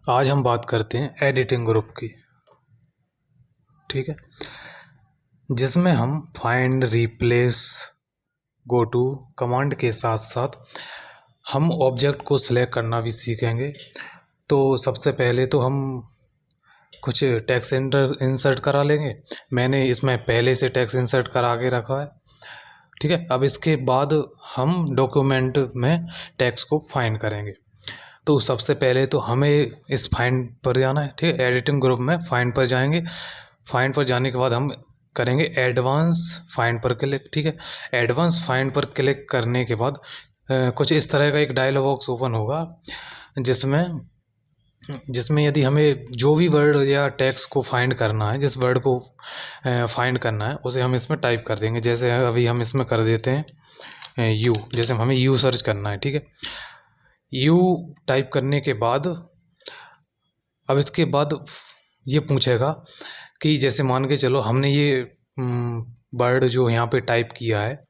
आज हम बात करते हैं एडिटिंग ग्रुप की। ठीक है, जिसमें हम find, replace, go to command के साथ साथ हम ऑब्जेक्ट को सिलेक्ट करना भी सीखेंगे। तो सबसे पहले तो हम कुछ टेक्स्ट इंसर्ट करा लेंगे। मैंने इसमें पहले से टेक्स्ट इंसर्ट करा के रखा है। ठीक है, अब इसके बाद हम डॉक्यूमेंट में टेक्स्ट को फाइंड करेंगे। तो सबसे पहले तो हमें इस फाइंड पर जाना है। ठीक है, एडिटिंग ग्रुप में फाइंड पर जाएंगे। फाइंड पर जाने के बाद हम करेंगे एडवांस फाइंड पर क्लिक। ठीक है, एडवांस फाइंड पर क्लिक करने के बाद कुछ इस तरह का एक डायलॉग बॉक्स ओपन होगा, जिसमें जिसमें यदि हमें जो भी वर्ड या टेक्स्ट को फाइंड करना है, जिस वर्ड को फाइंड करना है उसे हम इसमें टाइप कर देंगे। जैसे अभी हम इसमें कर देते हैं यू, जैसे हमें यू सर्च करना है। ठीक है, यू टाइप करने के बाद अब इसके बाद ये पूछेगा कि जैसे मान के चलो हमने ये वर्ड जो यहाँ पे टाइप किया है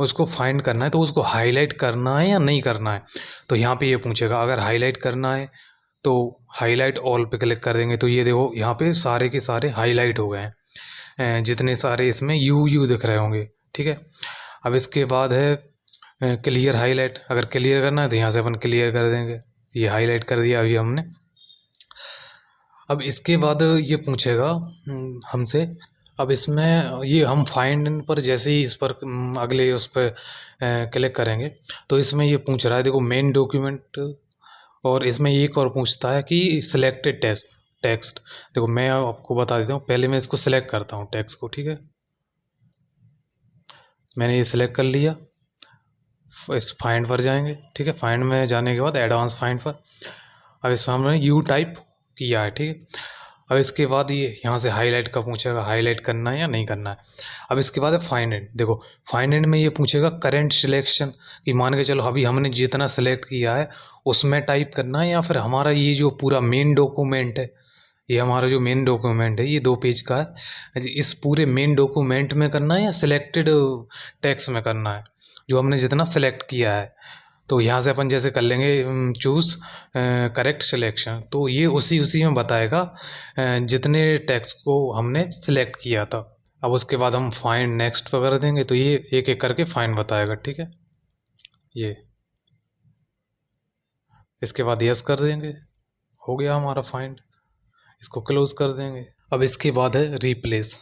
उसको फाइंड करना है, तो उसको हाईलाइट करना है या नहीं करना है। तो यहाँ पे ये पूछेगा, अगर हाईलाइट करना है तो हाईलाइट ऑल पे क्लिक कर देंगे। तो ये देखो यहाँ पे सारे के सारे हाईलाइट हो गए हैं, जितने सारे इसमें यू यू दिख रहे होंगे। ठीक है, अब इसके बाद है क्लियर हाईलाइट। अगर क्लियर करना है तो यहाँ से अपन क्लियर कर देंगे। ये हाईलाइट कर दिया अभी हमने। अब इसके बाद ये पूछेगा हमसे, अब इसमें ये हम फाइंड पर जैसे ही इस पर अगले उस पर क्लिक करेंगे तो इसमें ये पूछ रहा है, देखो मेन डॉक्यूमेंट। और इसमें एक और पूछता है कि सिलेक्टेड टेक्स्ट। देखो मैं आपको बता देता हूँ, पहले मैं इसको सिलेक्ट करता हूँ टेक्स्ट को। ठीक है, मैंने ये सिलेक्ट कर लिया। इस फाइंड पर जाएंगे। ठीक है, फाइंड में जाने के बाद एडवांस फाइंड पर अब इसमें हमने यू टाइप किया है। ठीक है, अब इसके बाद ये यहाँ से हाईलाइट का पूछेगा, हाईलाइट करना है या नहीं करना है। अब इसके बाद है फाइंड एंड। देखो फाइंड एंड में ये पूछेगा करेंट सिलेक्शन, कि मान के चलो अभी हमने जितना सेलेक्ट किया है उसमें टाइप करना है, या फिर हमारा ये जो पूरा मेन डॉक्यूमेंट है, ये हमारा जो मेन डॉक्यूमेंट है ये 2 पेज का है, इस पूरे मेन डॉक्यूमेंट में करना है या सिलेक्टेड टेक्स्ट में करना है, जो हमने जितना सेलेक्ट किया है। तो यहाँ से अपन जैसे कर लेंगे चूज़ करेक्ट सिलेक्शन, तो ये उसी उसी में बताएगा जितने टेक्स्ट को हमने सिलेक्ट किया था। अब उसके बाद हम फाइंड नेक्स्ट पर कर देंगे तो ये एक एक करके फाइंड बताएगा। ठीक है, ये इसके बाद यस कर देंगे, हो गया हमारा फाइंड। इसको क्लोज कर देंगे। अब इसके बाद है रिप्लेस।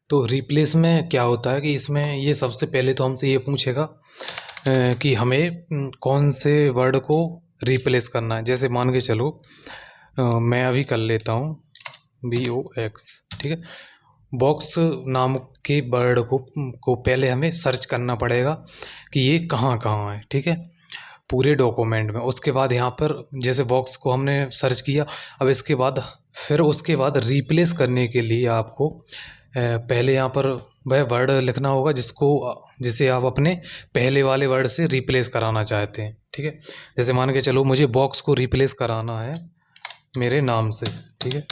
तो रिप्लेस में क्या होता है कि इसमें ये सबसे पहले तो हमसे ये पूछेगा कि हमें कौन से वर्ड को रिप्लेस करना है। जैसे मान के चलो मैं अभी कर लेता हूँ BOX। ठीक है, बॉक्स नाम के वर्ड को पहले हमें सर्च करना पड़ेगा कि ये कहाँ कहाँ है। ठीक है, पूरे डॉक्यूमेंट में। उसके बाद यहाँ पर जैसे बॉक्स को हमने सर्च किया, अब इसके बाद फिर उसके बाद रिप्लेस करने के लिए आपको पहले यहाँ पर वह वर्ड लिखना होगा जिसे आप अपने पहले वाले वर्ड से रिप्लेस कराना चाहते हैं। ठीक है, जैसे मान के चलो मुझे बॉक्स को रिप्लेस कराना है मेरे नाम से। ठीक है,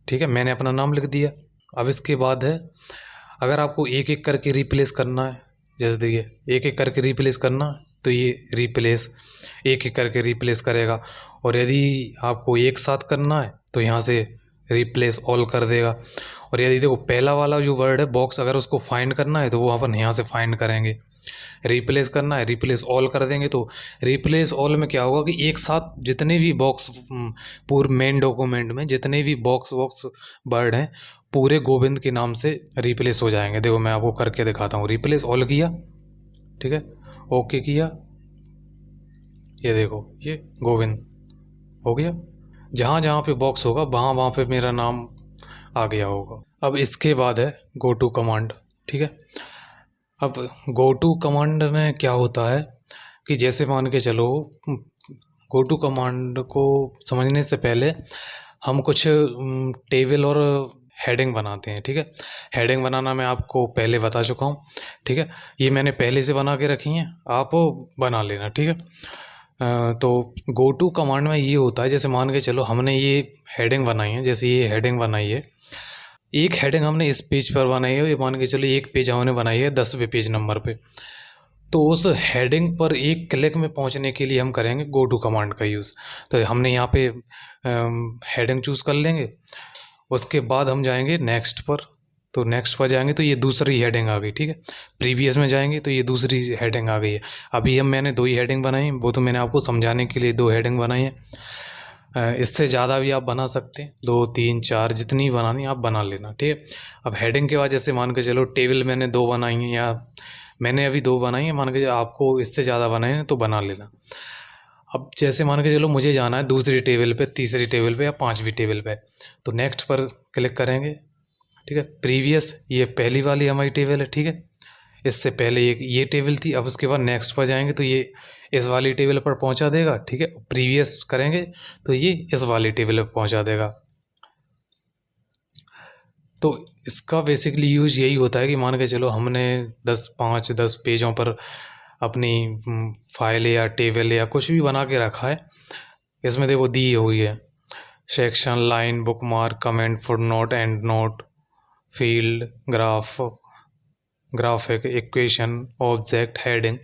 ठीक है, मैंने अपना नाम लिख दिया। अब इसके बाद है, अगर आपको एक एक करके रिप्लेस करना है, जैसे देखिए एक एक करके रिप्लेस करना है, तो ये रिप्लेस एक एक करके रिप्लेस करेगा। और यदि आपको एक साथ करना है तो यहाँ से रिप्लेस ऑल कर देगा। और यदि देखो पहला वाला जो वर्ड है बॉक्स, अगर उसको फाइंड करना है तो वो अपन यहाँ से फाइंड करेंगे। रिप्लेस करना है, रिप्लेस ऑल कर देंगे। तो रिप्लेस ऑल में क्या होगा कि एक साथ जितने भी बॉक्स पूरे मेन डॉक्यूमेंट में जितने भी बॉक्स वर्ड हैं पूरे गोविंद के नाम से रिप्लेस हो जाएंगे। देखो मैं आपको करके दिखाता हूँ। रिप्लेस ऑल किया, ठीक है, ओके किया, ये देखो ये गोविंद हो गया। जहाँ जहाँ पे बॉक्स होगा वहाँ वहाँ पे मेरा नाम आ गया होगा। अब इसके बाद है गो टू कमांड। ठीक है, अब गो टू कमांड में क्या होता है कि जैसे मान के चलो, गो टू कमांड को समझने से पहले हम कुछ टेबल और हेडिंग बनाते हैं। ठीक है, हेडिंग बनाना मैं आपको पहले बता चुका हूँ। ठीक है, ये मैंने पहले से बना के रखी हैं, आप बना लेना। ठीक है, तो गो टू कमांड में ये होता है, जैसे मान के चलो हमने ये हेडिंग बनाई है, जैसे ये हेडिंग बनाई है, एक हेडिंग हमने इस पेज पर बनाई है, ये मान के चलो एक पेज हमने बनाई है 10वें पेज नंबर पे। तो उस हेडिंग पर एक क्लिक में पहुंचने के लिए हम करेंगे गो टू कमांड का यूज़। तो हमने यहाँ पे हेडिंग चूज़ कर लेंगे, उसके बाद हम जाएंगे नेक्स्ट पर। तो नेक्स्ट पर जाएंगे तो ये दूसरी हेडिंग आ गई, ठीक है। प्रीवियस में जाएंगे तो ये दूसरी हेडिंग आ गई है। अभी मैंने 2 ही हेडिंग बनाई, वो तो मैंने आपको समझाने के लिए 2 हेडिंग बनाई है। इससे ज़्यादा भी आप बना सकते हैं, 2 3 4 जितनी बनानी आप बना लेना, ठीक है। अब हेडिंग के बाद जैसे मान के चलो टेबल मैंने 2 बनाई हैं, या मैंने अभी 2 बनाई हैं, मान के आपको इससे ज़्यादा बनाए हैं तो बना लेना। अब जैसे मान के चलो मुझे जाना है दूसरी टेबल पे, तीसरी टेबल पे या 5वीं टेबल पे, तो नेक्स्ट पर क्लिक करेंगे, ठीक है। प्रीवियस ये पहली वाली हमारी टेबल है, ठीक है। इससे पहले एक ये टेबल थी। अब उसके बाद नेक्स्ट पर जाएंगे तो ये इस वाली टेबल पर पहुंचा देगा, ठीक है। प्रीवियस करेंगे तो ये इस वाली टेबल पर पहुंचा देगा। तो इसका बेसिकली यूज यही होता है कि मान के चलो हमने 5-10 पेजों पर अपनी फाइल या टेबल या कुछ भी बना के रखा है। इसमें देखो दी हुई है section, line, bookmark, comment, footnote, and note, field, graphic, equation, object, heading.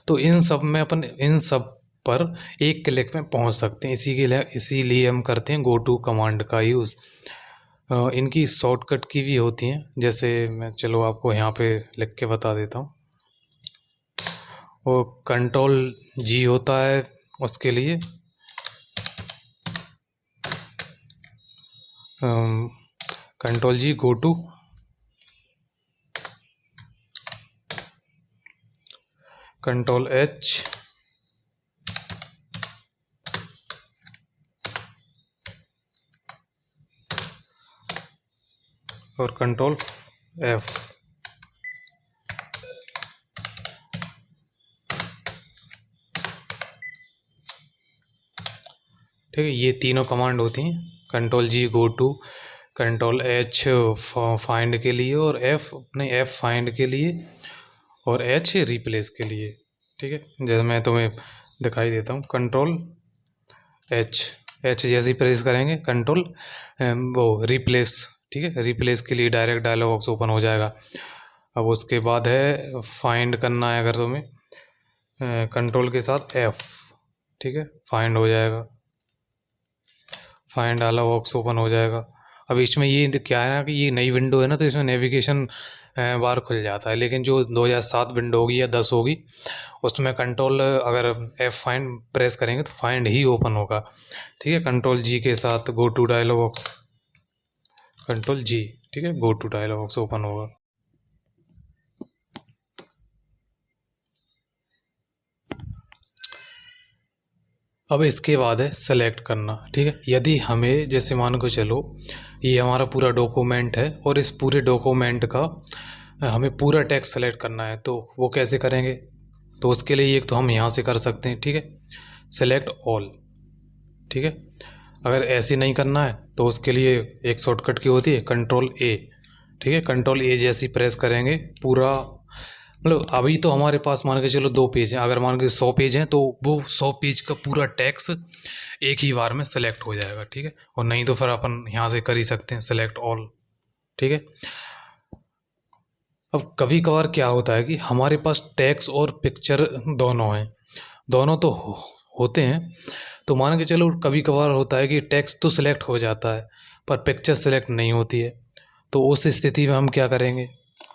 तो इन सब में अपन इन सब पर एक क्लिक में पहुंच सकते हैं। इसीलिए हम करते हैं गो टू कमांड का यूज़। इनकी शॉर्टकट की भी होती हैं, जैसे मैं चलो आपको यहाँ पे लिख के बता देता हूँ। वो Ctrl+G होता है उसके लिए, Ctrl+G गो टू, Ctrl+H और Ctrl+F। ठीक है, ये तीनों कमांड होती हैं। Ctrl+G go to, Ctrl+H find के लिए, और F फाइंड के लिए, और H रिप्लेस के लिए, ठीक है। जैसे मैं तुम्हें दिखाई देता हूँ, Ctrl+H जैसे ही प्रेस करेंगे कंट्रोल वो रिप्लेस, ठीक है। रिप्लेस के लिए डायरेक्ट डायलॉग बॉक्स ओपन हो जाएगा। अब उसके बाद है फाइंड करना है अगर तुम्हें, कंट्रोल के साथ F, ठीक है, फाइंड हो जाएगा, फाइंड डायलॉग बॉक्स ओपन हो जाएगा। अब इसमें ये क्या है ना कि ये नई विंडो है ना, तो इसमें नेविगेशन बार खुल जाता है। लेकिन जो 2007 विंडो होगी या 10 होगी उसमें कंट्रोल अगर F फाइंड प्रेस करेंगे तो फाइंड ही ओपन होगा, ठीक है। Ctrl+G के साथ गो टू डायलॉग बॉक्स, Ctrl+G, ठीक है, go to dialog box open होगा। अब इसके बाद है सेलेक्ट करना, ठीक है। यदि हमें जैसे मान को चलो ये हमारा पूरा डॉक्यूमेंट है और इस पूरे डॉक्यूमेंट का हमें पूरा टेक्स्ट सेलेक्ट करना है, तो वो कैसे करेंगे? तो उसके लिए एक तो हम यहाँ से कर सकते हैं, ठीक है, सेलेक्ट ऑल, ठीक है। अगर ऐसे नहीं करना है तो उसके लिए एक शॉर्टकट की होती है Ctrl+A, ठीक है। Ctrl+A जैसी प्रेस करेंगे पूरा, मतलब अभी तो हमारे पास मान के चलो 2 पेज हैं, अगर मान के 100 पेज हैं तो वो 100 पेज का पूरा टेक्स्ट एक ही बार में सेलेक्ट हो जाएगा, ठीक है। और नहीं तो फिर अपन यहाँ से कर ही सकते हैं सेलेक्ट ऑल, ठीक है। अब कभी कभार क्या होता है कि हमारे पास टेक्स्ट और पिक्चर दोनों हैं, दोनों तो होते हैं। तो मान के चलो कभी कभार होता है कि टेक्स्ट तो सिलेक्ट हो जाता है पर पिक्चर सेलेक्ट नहीं होती है। तो उस स्थिति में हम क्या करेंगे?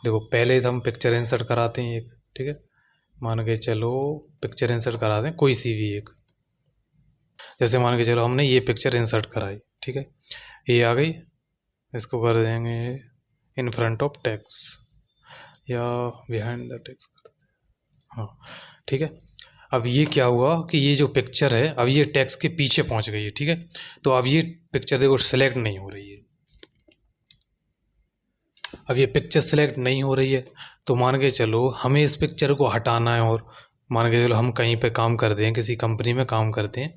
देखो पहले तो हम पिक्चर इंसर्ट कराते हैं एक, ठीक है। मान के चलो पिक्चर इंसर्ट करा दें कोई सी भी एक, जैसे मान के चलो हमने ये पिक्चर इंसर्ट कराई, ठीक है, ये आ गई। इसको कर देंगे इन फ्रंट ऑफ टेक्स्ट या बिहाइंड द टेक्स्ट, हाँ, ठीक है। अब ये क्या हुआ कि ये जो पिक्चर है अब ये टेक्स्ट के पीछे पहुंच गई है, ठीक है। तो अब ये पिक्चर देखो सेलेक्ट नहीं हो रही है, अब ये पिक्चर सेलेक्ट नहीं हो रही है। तो मान के चलो हमें इस पिक्चर को हटाना है, और मान के चलो हम कहीं पे काम करते हैं, किसी कंपनी में काम करते हैं,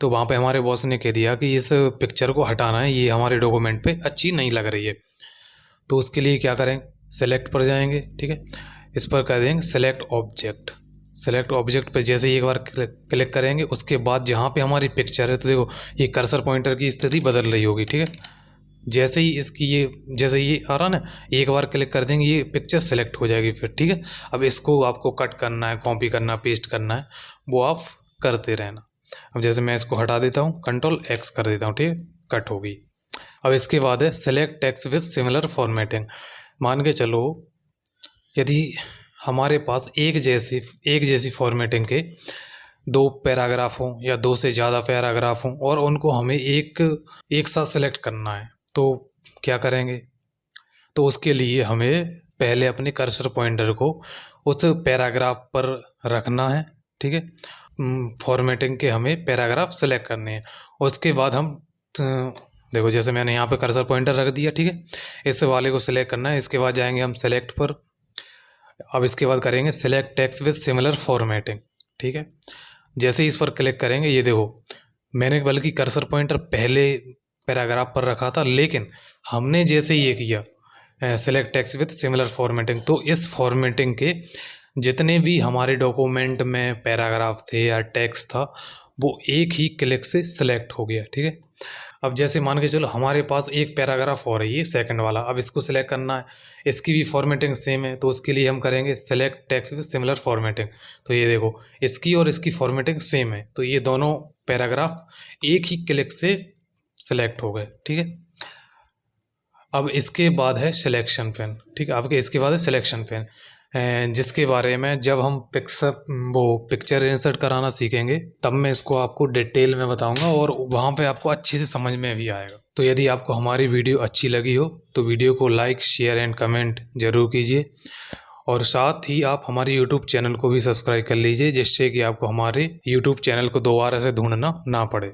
तो वहाँ पे हमारे बॉस ने कह दिया कि इस पिक्चर को हटाना है, ये हमारे डॉक्यूमेंट पे अच्छी नहीं लग रही है। तो उसके लिए क्या करें? सेलेक्ट पर जाएंगे, ठीक है, इस पर कर देंगे सेलेक्ट ऑब्जेक्ट। सेलेक्ट ऑब्जेक्ट पर जैसे ही एक बार क्लिक करेंगे उसके बाद जहाँ पे हमारी पिक्चर है, तो देखो ये कर्सर पॉइंटर की स्थिति बदल रही होगी, ठीक है। जैसे ही इसकी जैसे ये आ रहा ना, एक बार क्लिक कर देंगे ये पिक्चर सेलेक्ट हो जाएगी फिर, ठीक है। अब इसको आपको कट करना है, कॉपी करना, पेस्ट करना है, वो आप करते रहना। अब जैसे मैं इसको हटा देता हूँ, Ctrl+X कर देता हूँ, ठीक है, कट हो गई। अब इसके बाद है select text with similar formatting. मान के चलो यदि हमारे पास एक जैसी फॉर्मेटिंग के 2 पैराग्राफ हों या 2 से ज़्यादा पैराग्राफ हों और उनको हमें एक साथ सेलेक्ट करना है, तो क्या करेंगे? तो उसके लिए हमें पहले अपने कर्सर पॉइंटर को उस पैराग्राफ पर रखना है, ठीक है। फॉर्मेटिंग के हमें पैराग्राफ सेलेक्ट करने हैं। उसके बाद हम देखो जैसे मैंने यहाँ पे कर्सर पॉइंटर रख दिया, ठीक है। इस वाले को सिलेक्ट करना है। इसके बाद जाएंगे हम सेलेक्ट पर। अब इसके बाद करेंगे select text with similar formatting, ठीक है। जैसे ही इस पर क्लिक करेंगे, ये देखो मैंने बल्कि कर्सर पॉइंटर पहले पैराग्राफ पर रखा था, लेकिन हमने जैसे ये किया select text with similar formatting, तो इस फॉर्मेटिंग के जितने भी हमारे डॉक्यूमेंट में पैराग्राफ थे या टेक्स्ट था वो एक ही क्लिक से सिलेक्ट हो गया, ठीक है। अब जैसे मान के चलो हमारे पास एक पैराग्राफ हो रही है सेकंड वाला, अब इसको सिलेक्ट करना है, इसकी भी फॉर्मेटिंग सेम है, तो उसके लिए हम करेंगे select text with similar formatting. तो ये देखो इसकी और इसकी फॉर्मेटिंग सेम है, तो ये दोनों पैराग्राफ एक ही क्लिक से सिलेक्ट हो गए, ठीक है। अब इसके बाद है सिलेक्शन पेन, ठीक है। आपके इसके बाद है सिलेक्शन पेन, जिसके बारे में जब हम पिक्चर इंसर्ट कराना सीखेंगे तब मैं इसको आपको डिटेल में बताऊंगा और वहाँ पे आपको अच्छे से समझ में भी आएगा। तो यदि आपको हमारी वीडियो अच्छी लगी हो तो वीडियो को लाइक, शेयर एंड कमेंट ज़रूर कीजिए, और साथ ही आप हमारे यूट्यूब चैनल को भी सब्सक्राइब कर लीजिए, जिससे कि आपको हमारे यूट्यूब चैनल को दोबारा से ढूंढना ना पड़े।